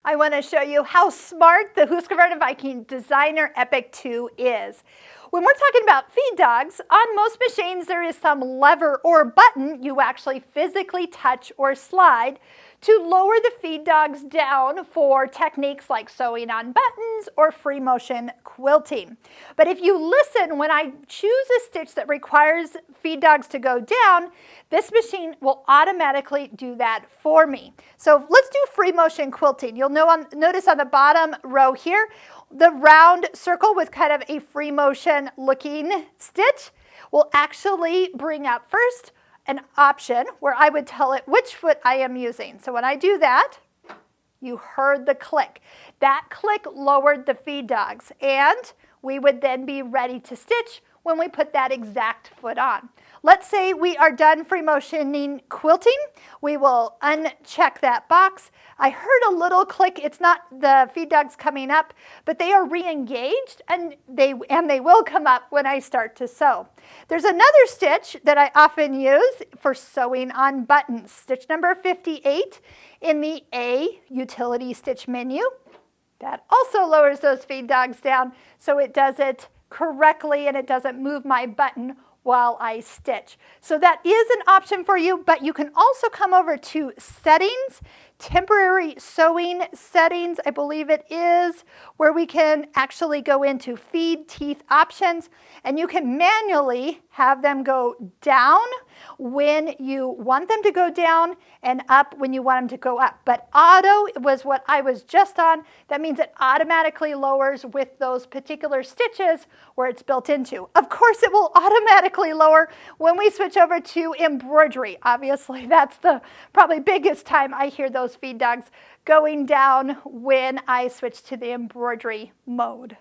I want to show you how smart the Husqvarna Viking Designer EPIC 2 is. When we're talking about feed dogs, on most machines there is some lever or button you actually physically touch or slide to lower the feed dogs down for techniques like sewing on buttons or free motion quilting. But if you listen, when I choose a stitch that requires feed dogs to go down, this machine will automatically do that for me. So let's do free motion quilting. You'll notice on the bottom row here, the round circle with kind of a free motion looking stitch will actually bring up first an option where I would tell it which foot I am using. So when I do that, you heard the click. That click lowered the feed dogs, and we would then be ready to stitch when we put that exact foot on. Let's say we are done free motioning quilting. We will uncheck that box. I heard a little click. It's not the feed dogs coming up, but they are re-engaged, and they will come up when I start to sew. There's another stitch that I often use for sewing on buttons. Stitch number 58 in the A utility stitch menu. That also lowers those feed dogs down so it does it correctly and it doesn't move my button while I stitch. So that is an option for you, but you can also come over to settings, temporary sewing settings, I believe it is, where we can actually go into feed teeth options, and you can manually have them go down when you want them to go down and up when you want them to go up. But auto was what I was just on. That means it automatically lowers with those particular stitches where it's built into. Of course, it will automatically lower when we switch over to embroidery. Obviously, that's the probably biggest time I hear those feed dogs going down when I switch to the embroidery mode.